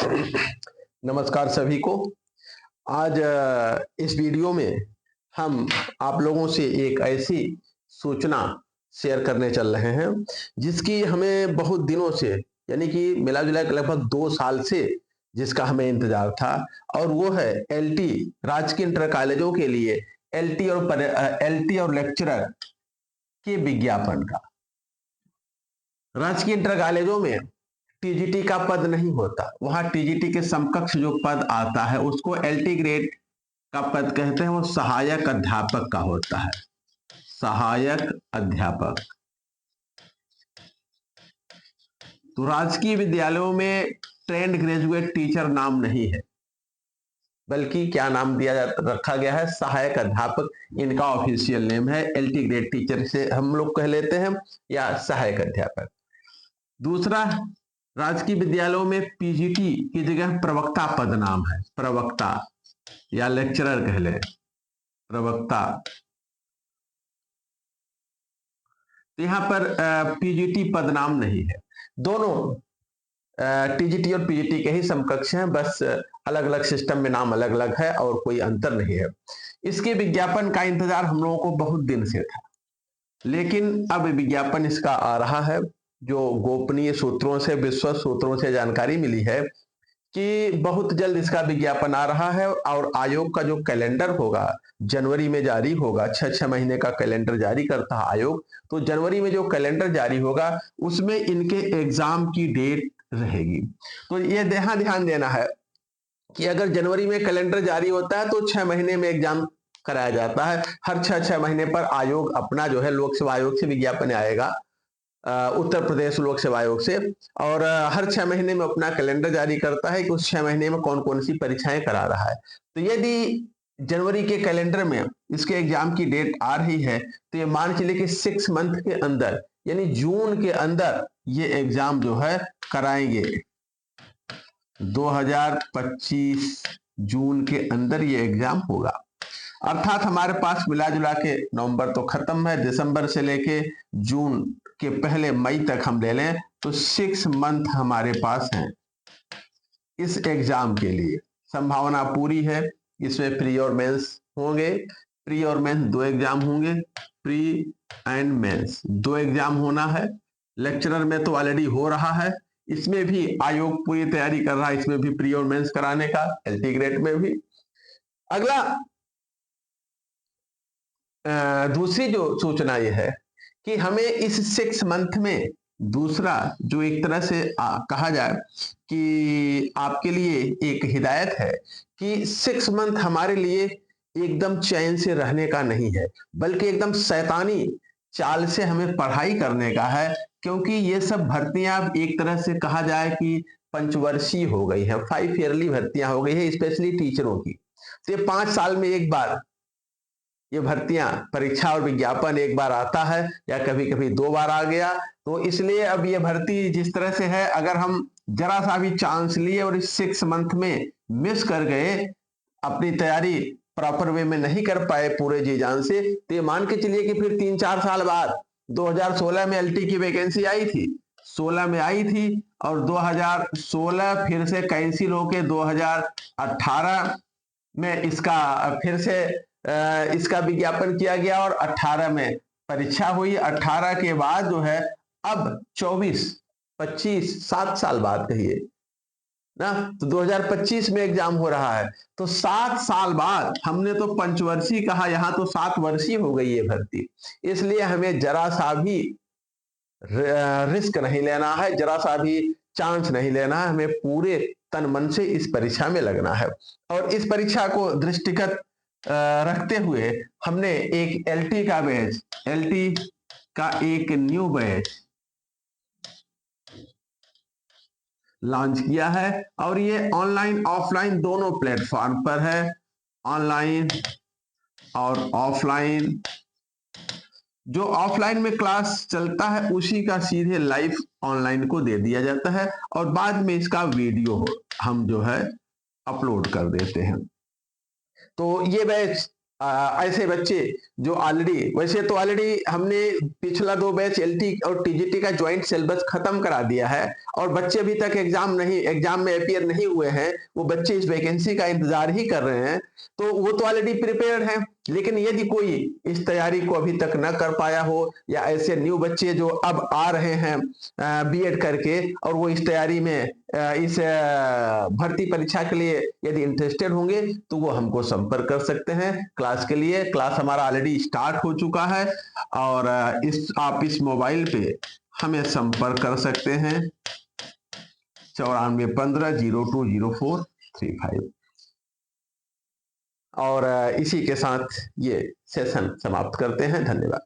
नमस्कार सभी को। आज इस वीडियो में हम आप लोगों से एक ऐसी सूचना शेयर करने चल रहे हैं जिसकी हमें बहुत दिनों से यानी कि मिला जुला के लगभग 2 साल से जिसका हमें इंतजार था। और वो है एलटी राजकीय इंटर कॉलेजों के लिए एलटी और लेक्चरर के विज्ञापन का। राजकीय इंटर कॉलेजों में टीजीटी का पद नहीं होता, वहां टीजीटी के समकक्ष जो पद आता है उसको एलटी ग्रेड का पद कहते हैं। वो सहायक अध्यापक का होता है, सहायक अध्यापक। तो राजकीय विद्यालयों में ट्रेंड ग्रेजुएट टीचर नाम नहीं है, बल्कि क्या नाम रखा गया है, सहायक अध्यापक। इनका ऑफिशियल नेम है। एलटी ग्रेड टीचर से हम लोग कह लेते हैं या सहायक अध्यापक। दूसरा, राजकीय विद्यालयों में पीजीटी की जगह प्रवक्ता पद नाम है, प्रवक्ता या लेक्चरर कह ले, प्रवक्ता। तो यहां पर पीजीटी पद नाम नहीं है। दोनों टीजीटी और पीजीटी के ही समकक्ष हैं, बस अलग अलग सिस्टम में नाम अलग अलग है और कोई अंतर नहीं है। इसके विज्ञापन का इंतजार हम लोगों को बहुत दिन से था, लेकिन अब विज्ञापन इसका आ रहा है। जो गोपनीय सूत्रों से, विश्वस्त सूत्रों से जानकारी मिली है कि बहुत जल्द इसका विज्ञापन आ रहा है। और आयोग का जो कैलेंडर होगा जनवरी में जारी होगा। 6 महीने का कैलेंडर जारी करता है आयोग। तो जनवरी में जो कैलेंडर जारी होगा उसमें इनके एग्जाम की डेट रहेगी। तो ये ध्यान देना है कि अगर जनवरी में कैलेंडर जारी होता है तो 6 महीने में एग्जाम कराया जाता है। हर 6 महीने पर आयोग अपना जो है, लोक सेवा आयोग से विज्ञापन आएगा, उत्तर प्रदेश लोक सेवा आयोग से। और हर 6 महीने में अपना कैलेंडर जारी करता है कि उस 6 महीने में कौन कौन सी परीक्षाएं करा रहा है। तो यदि जनवरी के कैलेंडर में इसके एग्जाम की डेट आ रही है तो ये मान चलिए कि 6 मंथ के अंदर यानी जून के अंदर ये एग्जाम जो है कराएंगे। 2025 जून के अंदर ये एग्जाम होगा। अर्थात हमारे पास मिला जुला के नवंबर तो खत्म है, दिसंबर से लेके जून के पहले मई तक हम ले लें तो 6 मंथ हमारे पास हैं इस एग्जाम के लिए। संभावना पूरी है। इसमें प्री और मेंस होंगे। प्री और मेंस 2 एग्जाम होंगे, प्री एंड मेंस 2 एग्जाम होना है। लेक्चरर में तो ऑलरेडी हो रहा है, इसमें भी आयोग पूरी तैयारी कर रहा है, इसमें भी प्री और मेंस कराने का, एलटी ग्रेड में भी। अगला दूसरी जो सूचना यह है कि हमें इस 6 मंथ में दूसरा जो एक तरह से कहा जाए कि आपके लिए एक हिदायत है कि 6 मंथ हमारे लिए एकदम चैन से रहने का नहीं है, बल्कि एकदम शैतानी चाल से हमें पढ़ाई करने का है। क्योंकि ये सब भर्तियां एक तरह से कहा जाए कि पंचवर्षीय हो गई है, 5 ईयरली भर्तियां हो गई है, स्पेशली टीचरों की। तो ये 5 साल में एक बार ये भर्तियां, परीक्षा और विज्ञापन एक बार आता है या कभी कभी 2 बार आ गया। तो इसलिए अब ये भर्ती जिस तरह से है, अगर हम जरा सा भी चांस लिए और इस 6 मंथ में मिस कर गए, अपनी तैयारी प्रॉपर वे में नहीं कर पाए पूरे जी जान से, तो ये मान के चलिए कि फिर 3-4 साल बाद 2016 में एलटी की वैकेंसी आई थी, 16 में आई थी और 2016 फिर से कैंसिल होके 2018 में इसका फिर से इसका विज्ञापन किया गया और 18 में परीक्षा हुई। 18 के बाद जो है अब 24, 25, 7 साल बाद कहिए ना, तो 2025 में एग्जाम हो रहा है। तो 7 साल बाद, हमने तो पंचवर्षीय कहा, यहां तो 7 वर्षीय हो गई है भर्ती। इसलिए हमें जरा सा भी रिस्क नहीं लेना है, जरा सा भी चांस नहीं लेना है। हमें पूरे तन मन से इस परीक्षा में लगना है। और इस परीक्षा को दृष्टिगत रखते हुए हमने एक एलटी का बैच, एलटी का एक न्यू बैच लॉन्च किया है। और ये ऑनलाइन ऑफलाइन दोनों प्लेटफॉर्म पर है, ऑनलाइन और ऑफलाइन। जो ऑफलाइन में क्लास चलता है उसी का सीधे लाइव ऑनलाइन को दे दिया जाता है और बाद में इसका वीडियो हम जो है अपलोड कर देते हैं। तो ये बैच ऐसे बच्चे जो ऑलरेडी, वैसे तो ऑलरेडी हमने पिछला 2 बैच एलटी और टीजीटी का ज्वाइंट सिलेबस खत्म करा दिया है और बच्चे अभी तक एग्जाम में अपियर नहीं हुए हैं, वो बच्चे इस वैकेंसी का इंतजार ही कर रहे हैं, तो वो तो ऑलरेडी प्रिपेयर्ड हैं। लेकिन यदि कोई इस तैयारी को अभी तक न कर पाया हो या ऐसे न्यू बच्चे जो अब आ रहे हैं बीएड करके और वो इस तैयारी में इस भर्ती परीक्षा के लिए यदि इंटरेस्टेड होंगे तो वो हमको संपर्क कर सकते हैं क्लास के लिए। क्लास हमारा ऑलरेडी स्टार्ट हो चुका है और आप इस मोबाइल पे हमें संपर्क कर सकते हैं 9415020435 और इसी के साथ ये सेशन समाप्त करते हैं। धन्यवाद।